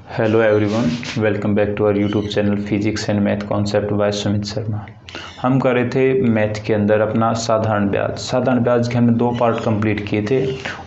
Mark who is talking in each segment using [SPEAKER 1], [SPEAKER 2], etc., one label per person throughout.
[SPEAKER 1] Hello everyone, welcome back to our YouTube channel physics and math concept by Sumit Sharma. हम कर रहे थे math के अंदर अपना साधारण ब्याज के हमने 2 पार्ट कंप्लीट किए थे।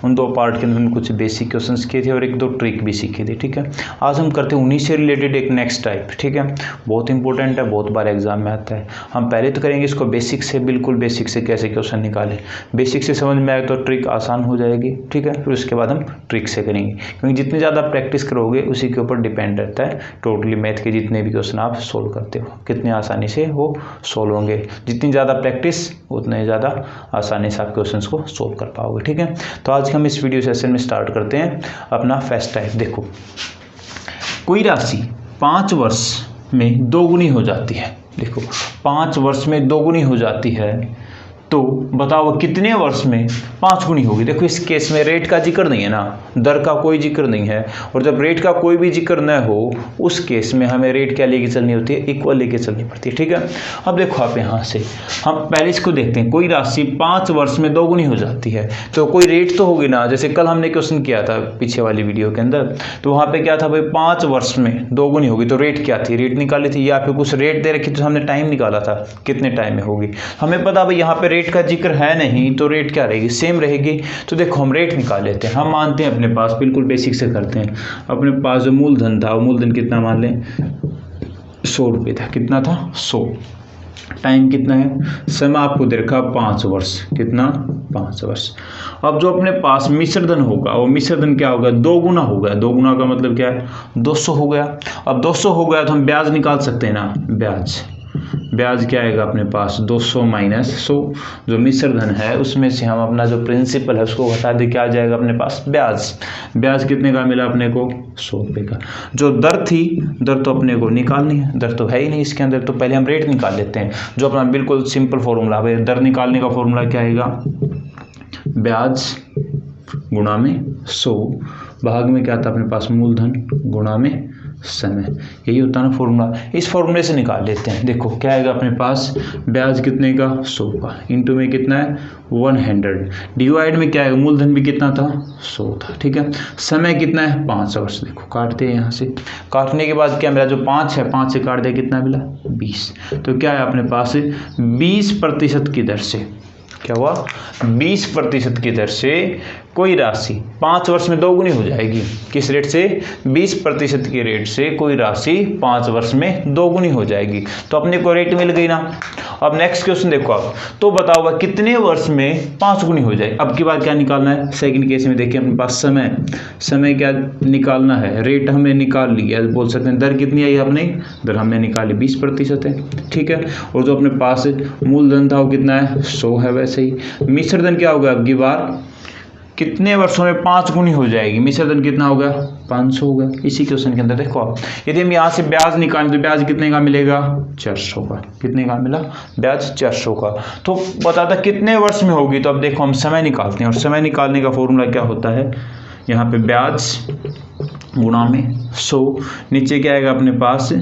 [SPEAKER 1] उन 2 पार्ट के अंदर हमने कुछ बेसिक क्वेश्चंस किए थे और 1-2 ट्रिक भी सीखे थे। ठीक है, आज हम करते हैं उन्हीं से रिलेटेड एक नेक्स्ट टाइप। ठीक है, बहुत इंपॉर्टेंट है, बहुत बार एग्जाम में आता है। हम पहले तो करेंगे इसको बेसिक से, बिल्कुल बेसिक से कैसे क्वेश्चन निकालें। बेसिक से समझ में आए तो ट्रिक आसान हो जाएगी। ठीक है, फिर उसके बाद हम ट्रिक से करेंगे, क्योंकि जितनी ज़्यादा प्रैक्टिस करोगे उसी के ऊपर डिपेंड रहता है टोटली मैथ के जितने भी क्वेश्चन आप सोल्व करते हो, कितने आसानी से वो सोल्व होंगे। जितनी ज़्यादा प्रैक्टिस उतने ज़्यादा आसानी से आप क्वेश्चंस को सोल्व कर पाओगे। ठीक है, तो आज हम इस वीडियो सेशन में स्टार्ट करते हैं अपना फर्स्ट टाइप। देखो, कोई राशि 5 वर्ष में दोगुनी हो जाती है। देखो, 5 वर्ष में दोगुनी हो जाती है, तो बताओ कितने वर्ष में 5 गुनी होगी। देखो, इस केस में रेट का जिक्र नहीं है ना, दर का कोई जिक्र नहीं है, और जब रेट का कोई भी जिक्र न हो उस केस में हमें रेट क्या लेके चलनी होती है, इक्वल लेके चलनी पड़ती है। ठीक है, अब देखो आप यहाँ से हम पहले इसको देखते हैं। कोई राशि 5 वर्ष में दोगुनी हो जाती है, तो कोई रेट तो होगी ना। जैसे कल हमने क्वेश्चन किया था पीछे वाली वीडियो के अंदर, तो वहाँ पे क्या था भाई, 5 वर्ष में दोगुनी होगी, तो रेट क्या थी, रेट निकाली थी, या फिर कुछ रेट दे रखी तो हमने टाइम निकाला था कितने टाइम में होगी। हमें पता भाई यहाँ पे रेट का जिक्र है नहीं, तो रेट क्या रहेगी, सेम रहेगी। तो देखो हम रेट निकाल लेते हैं। हम मानते हैं अपने पास, बिल्कुल बेसिक से करते हैं, अपने पास जो मूलधन था, वो मूलधन कितना मान लें, 100 रुपये था। कितना था, 100। टाइम कितना है, समय आपको दे रखा 5 वर्ष। कितना, 5 वर्ष। अब जो अपने पास मिश्रधन होगा, वो मिश्रधन क्या होगा, 2 गुना होगा। 2 गुना का मतलब क्या है, 200 हो गया। अब 200 हो गया तो हम ब्याज निकाल सकते हैं ना। ब्याज क्या आएगा अपने पास, 200 माइनस 100। जो मिश्रधन है उसमें से हम अपना जो प्रिंसिपल है उसको हटा दे, क्या आ जाएगा अपने पास, ब्याज कितने का मिला अपने को, 100 रुपये का। जो दर थी, दर तो अपने को निकालनी है, दर तो है ही नहीं इसके अंदर, तो पहले हम रेट निकाल लेते हैं। जो अपना बिल्कुल सिंपल फॉर्मूला है, दर निकालने का फॉर्मूला क्या आएगा, ब्याज गुणा में 100 भाग में क्या था अपने पास, मूलधन गुणा में समय। यही होता है ना फॉर्मूला, इस फॉर्मूले से निकाल लेते हैं। देखो क्या आएगा अपने पास, ब्याज कितने का, 100 का, इंटू में कितना है, 100, डिवाइड में क्या है, मूलधन भी कितना था, 100 था। ठीक है, समय कितना है, 5 वर्ष। देखो काटते हैं यहाँ से, काटने के बाद क्या मिला, जो 5 है 5 से काट दिया, कितना मिला, 20। तो क्या है अपने पास, 20% की दर से, क्या हुआ, 20% की दर से कोई राशि 5 वर्ष में दोगुनी हो जाएगी। किस रेट से, 20% के रेट से कोई राशि 5 वर्ष में दोगुनी हो जाएगी। तो अपने को रेट मिल गई ना। अब नेक्स्ट क्वेश्चन देखो आप, तो बताओ कितने वर्ष में 5 गुनी हो जाए। अब की बार क्या निकालना है, सेकंड केस में देखिए अपने पास समय क्या निकालना है, रेट हमने निकाल लिया, बोल सकते हैं दर कितनी आई अपने, दर हमने निकाली 20% है। ठीक है, और जो अपने पास मूलधन था वो कितना है, 100 है। वैसे ही मिश्रधन क्या होगा, अब की बार कितने वर्षों में 5 गुनी हो जाएगी, मिश्रधन कितना होगा, 500 होगा। इसी क्वेश्चन के अंदर देखो आप, यदि हम यहाँ से ब्याज निकालें तो ब्याज कितने का मिलेगा, 400 का। कितने का मिला, ब्याज 400 का। तो बताता कितने वर्ष में होगी। तो अब देखो हम समय निकालते हैं, और समय निकालने का फॉर्मूला क्या होता है, यहाँ पे ब्याज गुणा में 100, नीचे क्या आएगा अपने पास,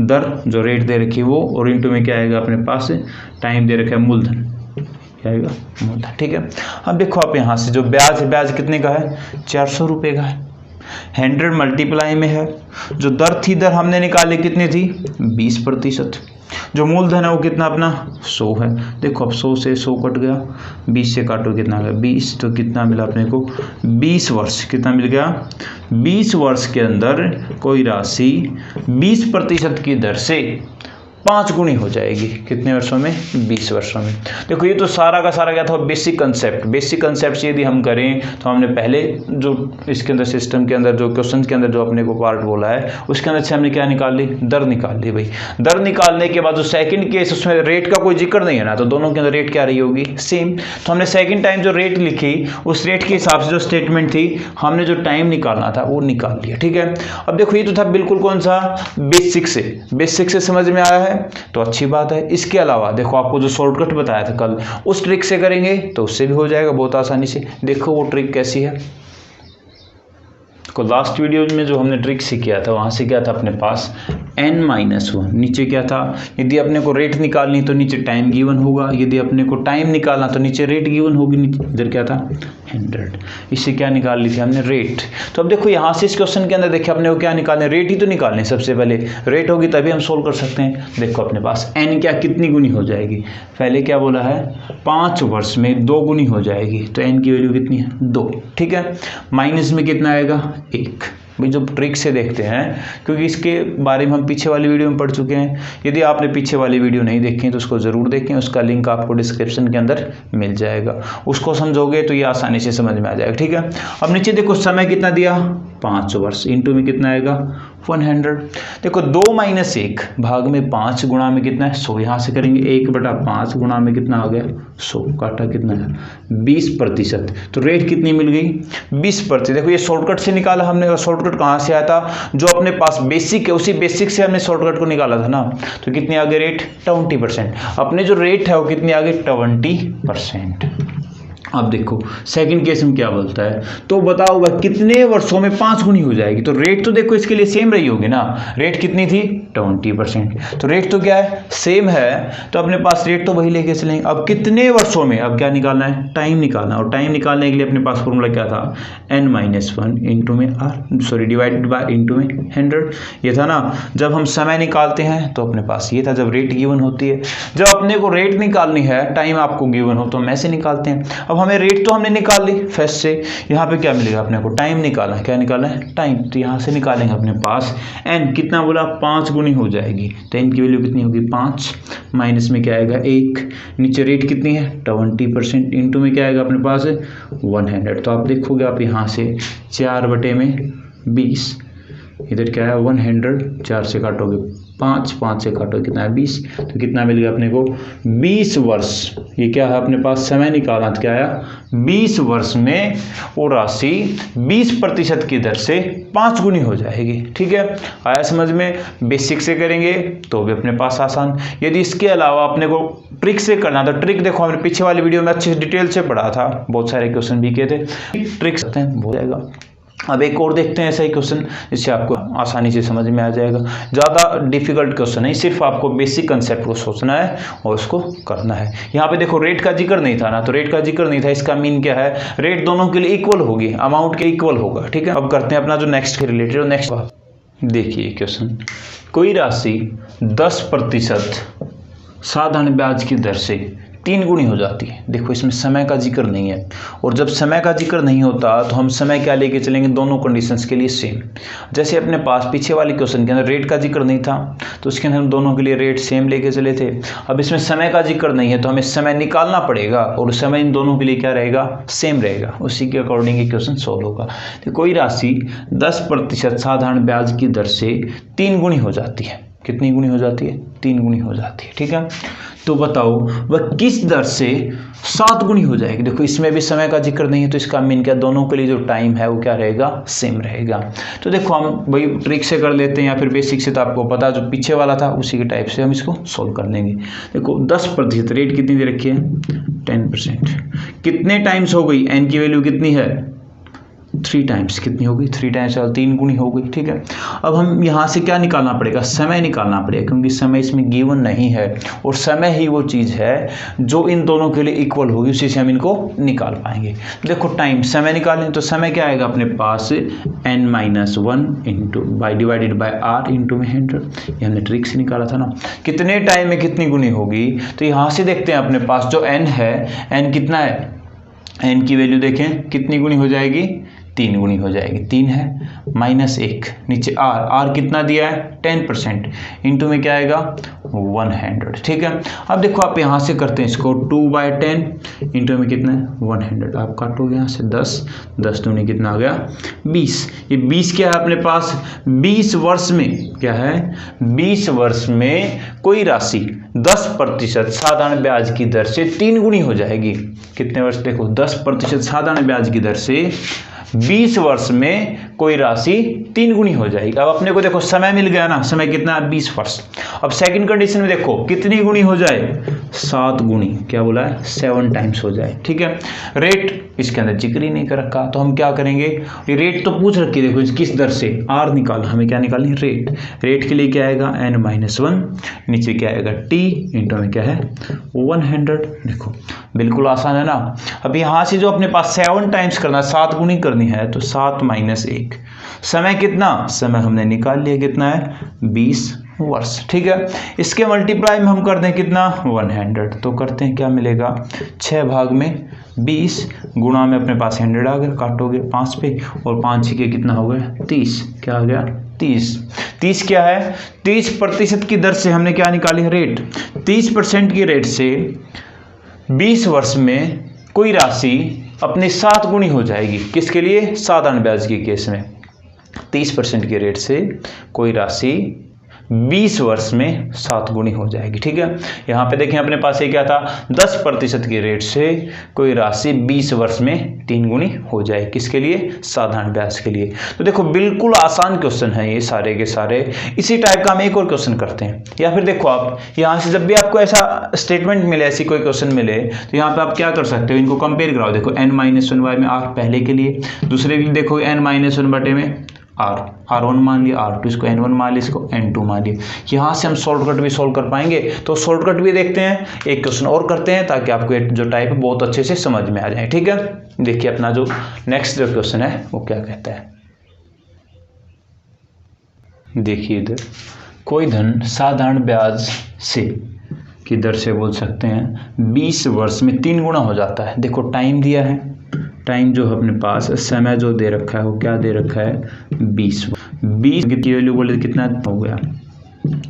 [SPEAKER 1] दर जो रेट दे रखी है वो, और इंटू में क्या आएगा अपने पास, टाइम दे रखा है, मूलधन आएगा मूलधन। ठीक है, अब देखो आप यहाँ से जो ब्याज है, ब्याज कितने का है, 400 रुपये का है। 100 मल्टीप्लाई में है, जो दर थी, दर हमने निकाली कितनी थी, 20%। जो मूलधन है वो कितना अपना 100 है। देखो अब 100 से 100 कट गया, 20 से काटो कितना गया, 20। तो कितना मिला अपने को, 20 वर्ष। कितना मिल गया, 20 वर्ष के अंदर कोई राशि 20% की दर से 5 गुनी हो जाएगी। कितने वर्षों में, 20 वर्षों में। देखो ये तो सारा का सारा क्या था, बेसिक कंसेप्ट। बेसिक कंसेप्ट यदि हम करें तो हमने पहले जो इसके अंदर सिस्टम के अंदर जो क्वेश्चन के अंदर जो अपने को पार्ट बोला है उसके अंदर से हमने क्या निकाल ली, दर निकाल ली भाई। दर निकालने के बाद जो सेकंड केस, उसमें रेट का कोई जिक्र नहीं है ना, तो दोनों के अंदर रेट क्या रही होगी, सेम। तो हमने सेकंड टाइम जो रेट लिखी, उस रेट के हिसाब से जो स्टेटमेंट थी, हमने जो टाइम निकालना था वो निकाल लिया। ठीक है, अब देखो ये तो था बिल्कुल कौन सा, बेसिक से समझ में आया है, तो अच्छी बात है। इसके अलावा देखो आपको जो शॉर्टकट बताया था कल, उस ट्रिक से करेंगे तो उससे भी हो जाएगा बहुत आसानी से। देखो वो ट्रिक कैसी है, को लास्ट वीडियो में जो हमने ट्रिक से किया था, वहां से क्या था अपने पास, n-1। नीचे क्या था, यदि अपने को रेट निकालनी तो नीचे टाइम गिवन होगा, यदि अपने को टाइम निकालना तो नीचे रेट गिवन होगी। नीचे इधर क्या था 100, इससे क्या निकाल ली थी हमने रेट। तो अब देखो यहाँ से इस क्वेश्चन के अंदर देखिए अपने को क्या निकालना है, रेट ही तो निकालना है। सबसे पहले रेट होगी तभी हम सोल्व कर सकते हैं। देखो अपने पास n क्या कितनी गुनी हो जाएगी, पहले क्या बोला है 5 वर्ष में 2 गुनी हो जाएगी, तो n की वैल्यू कितनी है 2। ठीक है, माइनस में कितना आएगा 1। भाई जो ट्रिक से देखते हैं, क्योंकि इसके बारे में हम पीछे वाली वीडियो में पढ़ चुके हैं। यदि आपने पीछे वाली वीडियो नहीं देखी तो उसको ज़रूर देखें, उसका लिंक आपको डिस्क्रिप्शन के अंदर मिल जाएगा। उसको समझोगे तो ये आसानी से समझ में आ जाएगा। ठीक है, अब नीचे देखो समय कितना दिया 5 वर्ष, इंटू में कितना आएगा 100। देखो 2 - 1 भाग में 5 गुणा में कितना है 100। यहाँ से करेंगे 1/5 गुणा में कितना आ गया 100, काटा कितना है 20%। तो रेट कितनी मिल गई 20%। देखो ये शॉर्टकट से निकाला हमने, और शॉर्टकट कहाँ से आया था, जो अपने पास बेसिक है उसी बेसिक से हमने शॉर्टकट को निकाला था ना। तो कितनी आ गई रेट 20%। अपने जो रेट है वो कितनी आ गई 20%। अब देखो सेकंड केस में क्या बोलता है, तो बताओ वह कितने वर्षों में 5 गुनी हो जाएगी। तो रेट तो देखो इसके लिए सेम रही होगी ना, रेट कितनी थी 20%, तो रेट तो क्या है सेम है, तो अपने पास रेट तो वही लेके चलेंगे। अब कितने वर्षों में, अब क्या निकालना है टाइम निकालना, और टाइम निकालने के लिए अपने पास फॉर्मूला क्या था n-1 इंटू में r डिवाइडेड बाय इंटू में 100। ये था ना, जब हम समय निकालते हैं तो अपने पास ये था, जब रेट गिवन होती है। जब अपने को रेट निकालनी है, टाइम आपको गिवन हो तो हम ऐसे निकालते हैं। अब हमें रेट तो हमने निकाल ली फर्स्ट से, यहाँ पे क्या मिलेगा अपने को टाइम निकालना है। क्या निकालना है टाइम, तो यहाँ से निकालेंगे अपने पास n कितना बोला 5 गुनी हो जाएगी, तो n की वैल्यू कितनी होगी 5, माइनस में क्या आएगा 1, नीचे रेट कितनी है 20%, इंटू में क्या आएगा अपने पास 100। तो आप देखोगे आप यहाँ से 4/20, इधर क्या है 100, 4 से काटोगे 5 से काटोगे कितना है 20, तो कितना मिल गया अपने को 20 वर्ष। ये क्या है अपने पास समय निकालना, तो क्या आया 20 वर्ष में वो राशि 20% की दर से 5 गुनी हो जाएगी। ठीक है, आया समझ में। बेसिक से करेंगे तो भी अपने पास आसान। यदि इसके अलावा अपने को ट्रिक से करना, तो ट्रिक देखो हमने पीछे वाली वीडियो में अच्छे डिटेल से पढ़ा था, बहुत सारे क्वेश्चन भी किए थे। ट्रिक करते हैं हो जाएगा। अब एक और देखते हैं ऐसा ही क्वेश्चन, जिससे आपको आसानी से समझ में आ जाएगा। ज़्यादा डिफिकल्ट क्वेश्चन नहीं, सिर्फ आपको बेसिक कंसेप्ट को सोचना है और उसको करना है। यहाँ पे देखो रेट का जिक्र नहीं था ना, तो रेट का जिक्र नहीं था, इसका मीन क्या है रेट दोनों के लिए इक्वल होगी, अमाउंट के इक्वल होगा। ठीक है, अब करते हैं अपना जो नेक्स्ट के रिलेटेड। नेक्स्ट देखिए क्वेश्चन, कोई राशि 10% साधारण ब्याज की दर से 3 गुनी हो जाती है। देखो इसमें समय का जिक्र नहीं है, और जब समय का जिक्र नहीं होता तो हम समय क्या लेके चलेंगे, दोनों कंडीशंस के लिए सेम। जैसे अपने पास पीछे वाले क्वेश्चन के अंदर रेट का जिक्र नहीं था, तो उसके अंदर हम दोनों के लिए रेट सेम लेके चले थे। अब इसमें समय का जिक्र नहीं है, तो हमें समय निकालना पड़ेगा, और समय इन दोनों के लिए क्या रहेगा सेम रहेगा, उसी के अकॉर्डिंग ये क्वेश्चन सॉल्व होगा। तो कोई राशि 10% साधारण ब्याज की दर से 3 गुनी हो जाती है। कितनी गुनी हो जाती है 3 गुनी हो जाती है। ठीक है, तो बताओ वह किस दर से 7 गुनी हो जाएगी। देखो इसमें भी समय का जिक्र नहीं है, तो इसका मीन क्या, दोनों के लिए जो टाइम है वो क्या रहेगा सेम रहेगा। तो देखो हम वही ट्रिक से कर लेते हैं, या फिर बेसिक से, तो आपको पता जो पीछे वाला था उसी के टाइप से हम इसको सोल्व कर लेंगे। देखो 10% रेट कितनी दे रखी है 10%, कितने टाइम्स हो गई, n की वैल्यू कितनी है 3 टाइम्स, कितनी होगी 3 टाइम्स 3 गुनी हो गई। ठीक है, अब हम यहाँ से क्या निकालना पड़ेगा, समय निकालना पड़ेगा, क्योंकि समय इसमें गिवन नहीं है, और समय ही वो चीज़ है जो इन दोनों के लिए इक्वल होगी, उसी से हम इनको निकाल पाएंगे। देखो टाइम, समय निकालें तो समय क्या आएगा अपने पास n-1 into by divided by r into में 100। ये हमने ट्रिक से निकाला था ना, कितने टाइम में कितनी गुनी होगी। तो यहाँ से देखते हैं अपने पास जो n है, n कितना है, n की वैल्यू देखें कितनी गुनी हो जाएगी 3 गुनी हो जाएगी, 3 है -1, नीचे r कितना दिया है 10%, इंटू में क्या आएगा 100। ठीक है, अब देखो आप यहाँ से करते हैं इसको 2/10 इंटू में कितना है 100। आप काटोगे यहाँ से 10 दूनी कितना आ गया 20। ये 20 क्या है अपने पास 20 वर्ष में क्या है 20 वर्ष में कोई राशि 10% साधारण ब्याज की दर से 3 गुनी हो जाएगी। कितने वर्ष, देखो 10% साधारण ब्याज की दर से 20 वर्ष में कोई राशि 3 गुनी हो जाएगी। अब अपने को देखो समय मिल गया ना, समय कितना है 20 वर्ष। अब सेकंड कंडीशन में देखो कितनी गुनी हो जाए 7 गुनी, क्या बोला है 7 टाइम्स हो जाए, ठीक है। रेट इसके अंदर जिक्र ही नहीं कर रखा, तो हम क्या करेंगे, ये रेट तो पूछ रखी है, देखो किस दर से, आर निकाल, हमें क्या निकालनी है रेट। रेट के लिए क्या आएगा n-1, नीचे क्या आएगा t, इंटू में क्या है 100। देखो बिल्कुल आसान है ना। अब यहाँ से जो अपने पास 7 टाइम्स करना, 7 गुनी करनी है, तो 7 - 1, समय कितना, समय हमने निकाल लिया कितना है 20 वर्ष, ठीक है। इसके मल्टीप्लाई में हम करते हैं कितना 100, तो करते हैं क्या मिलेगा 6 भाग में 20 गुणा में अपने पास 100 आ गया, काटोगे 5 पे, और 5 के कितना हो गया 30, क्या आ गया 30। 30 क्या है 30% की दर से हमने क्या निकाली है रेट। 30% की रेट से 20 वर्ष में कोई राशि अपने 7 गुनी हो जाएगी, किसके लिए, साधारण ब्याज के केस में। 30% की रेट से कोई राशि 20 वर्ष में 7 गुनी हो जाएगी, ठीक है। यहाँ पे देखें अपने पास ये क्या था 10% की रेट से कोई राशि 20 वर्ष में 3 गुनी हो जाए, किसके लिए, साधारण ब्याज के लिए। तो देखो बिल्कुल आसान क्वेश्चन है ये सारे के सारे। इसी टाइप का हम एक और क्वेश्चन करते हैं, या फिर देखो आप यहाँ से जब भी आपको ऐसा स्टेटमेंट मिले, ऐसी कोई क्वेश्चन मिले, तो यहाँ पे आप क्या कर सकते हो, इनको कंपेयर कराओ। देखो n-1 में r पहले के लिए, दूसरे के लिए देखो n-1 बटे में r1 मान लिया, r2 इसको n1 मान लिया, इसको n2 मान लिया। यहाँ से हम शॉर्टकट भी सॉल्व कर पाएंगे, तो शॉर्टकट भी देखते हैं, एक क्वेश्चन और करते हैं, ताकि आपको जो टाइप है बहुत अच्छे से समझ में आ जाए, ठीक है। देखिए अपना जो नेक्स्ट जो क्वेश्चन है वो क्या कहता है, देखिए इधर कोई धन साधारण ब्याज से की दर से बोल सकते हैं 20 वर्ष में 3 गुना हो जाता है। देखो टाइम दिया है, टाइम जो है अपने पास, समय जो दे रखा है वो क्या दे रखा है 20 की वैल्यू बोले कितना हो गया,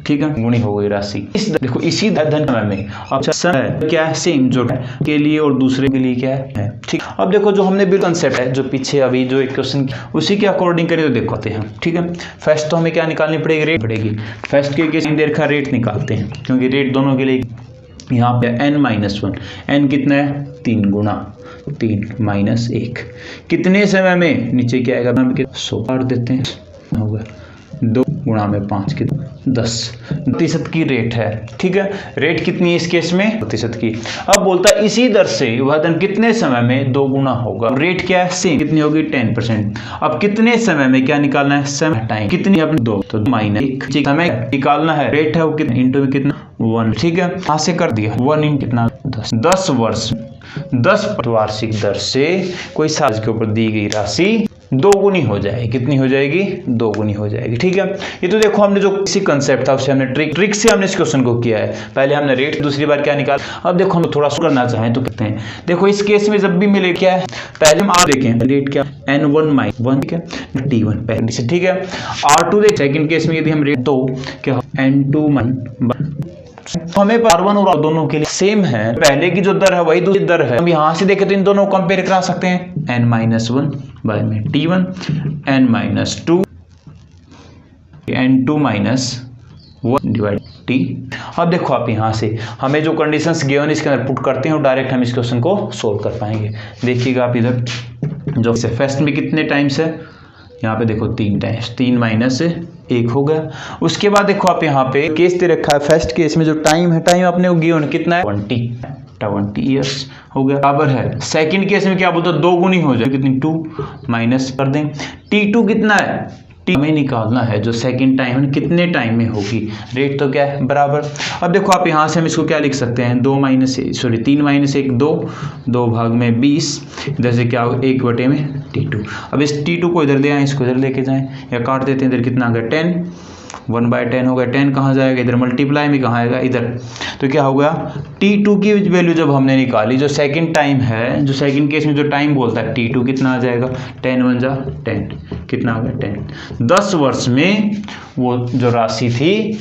[SPEAKER 1] ठीक है, गुणी हो गई राशि। देखो इसी धन समय में अब समय क्या है सेम जो है के लिए और दूसरे के लिए क्या है, ठीक। अब देखो जो हमने बिल कंसेप्ट है जो पीछे अभी जो एक क्वेश्चन उसी के अकॉर्डिंग करें तो देखते हैं, ठीक है। फर्स्ट तो हमें क्या निकालनी पड़ेगी, रेट पड़ेगी। फर्स्ट के केस में देर का रेट निकालते हैं, क्योंकि रेट दोनों के लिए यहाँ पे n-1, n कितना है 3 गुना 3 - 1, कितने समय में, नीचे क्या आएगा 100 काट देते हैं, होगा 2 गुणा में 5 की 10% की रेट है, ठीक है। रेट कितनी है इस केस में प्रतिशत की। अब बोलता है इसी दर से वह धन कितने समय में 2 गुना होगा। रेट क्या है सेम, कितनी होगी 10%। अब कितने समय में क्या निकालना है, समय टाइम कितनी अपने 2, तो -1 समय निकालना है, रेट है वो कितना इंटू में कितना 1, ठीक है। यहाँ से कर दिया 1 इन कितना 10 वर्ष 10 वार्षिक दर से कोई साल के ऊपर दी गई राशि 2 गुनी हो जाएगी, कितनी हो जाएगी 2 गुनी हो जाएगी, ठीक है। ये तो देखो हमने जो किसी कंसेप्ट था उससे हमने ट्रिक से हमने इस क्वेश्चन को किया है। पहले हमने रेट, दूसरी बार क्या निकाल। अब देखो हम थोड़ा करना चाहें तो कहते हैं, देखो इस केस में जब भी मिले क्या है, पहले हम आर देखें, रेट क्या n1-1, ठीक है, t1 पहले से, ठीक है। r2 देख, सेकंड केस में यदि हम रेट तो क्या n2 हमें r1 और दोनों के लिए सेम है, पहले की जो दर है वही दूसरी दर है। हम यहाँ से देखें तो इन दोनों को कंपेयर करा सकते हैं, n-1 बाय में t1 n-2 n2 -1 divide t। अब देखो आप यहाँ से हमें जो कंडीशंस गिवन इसके अंदर पुट करते हैं और डायरेक्ट हम इस क्वेश्चन को सोल्व कर पाएंगे। देखिएगा आप इधर जो फर्स्ट में कितने टाइम्स है, यहाँ पे देखो 3 टाइम्स, 3 - 1 हो गया। उसके बाद देखो आप यहाँ पे केस दे रखा है, फर्स्ट केस में जो टाइम है, टाइम अपने को गिवन कितना है 20 ईयर्स हो गया, बराबर है। सेकंड केस में क्या बोलते हैं 2 गुनी हो जाए, कितनी 2 माइनस कर दें, t2 कितना है हमें निकालना है, जो सेकंड टाइम है कितने टाइम में होगी, रेट तो क्या है बराबर। अब देखो आप यहाँ से हम इसको क्या लिख सकते हैं 3 - 1 2 भाग में 20, इधर से क्या होगा 1 बटे में t2। अब इस t2 को इधर ले आए, इसको इधर लेके जाएं या काट देते हैं, इधर कितना आ गया 10, 1/10 हो गया। 10 कहाँ जाएगा, इधर मल्टीप्लाई में कहाँ आएगा इधर, तो क्या होगा t2 की वैल्यू जब हमने निकाली, जो सेकंड टाइम है, जो सेकंड केस में जो टाइम बोलता है t2 कितना आ जाएगा 10 × 1 = 10, कितना आ गया 10। 10 वर्ष में वो जो राशि थी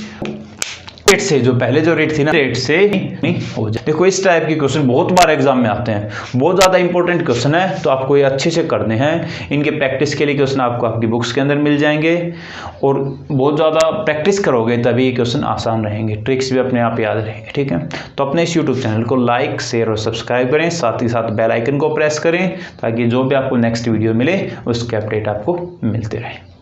[SPEAKER 1] रेट से, जो पहले जो रेट थी ना, रेट से नहीं हो जाए। देखो इस टाइप के क्वेश्चन बहुत बार एग्जाम में आते हैं, बहुत ज़्यादा इंपॉर्टेंट क्वेश्चन है, तो आपको ये अच्छे से करने हैं। इनके प्रैक्टिस के लिए क्वेश्चन आपको आपकी बुक्स के अंदर मिल जाएंगे, और बहुत ज़्यादा प्रैक्टिस करोगे तभी ये क्वेश्चन आसान रहेंगे, ट्रिक्स भी अपने आप याद रहेंगे। ठीक है, तो अपने इस यूट्यूब चैनल को लाइक, शेयर और सब्सक्राइब करें, साथ ही साथ बेल आइकन को प्रेस करें, ताकि जो भी आपको नेक्स्ट वीडियो मिले उसके अपडेट आपको मिलते रहे।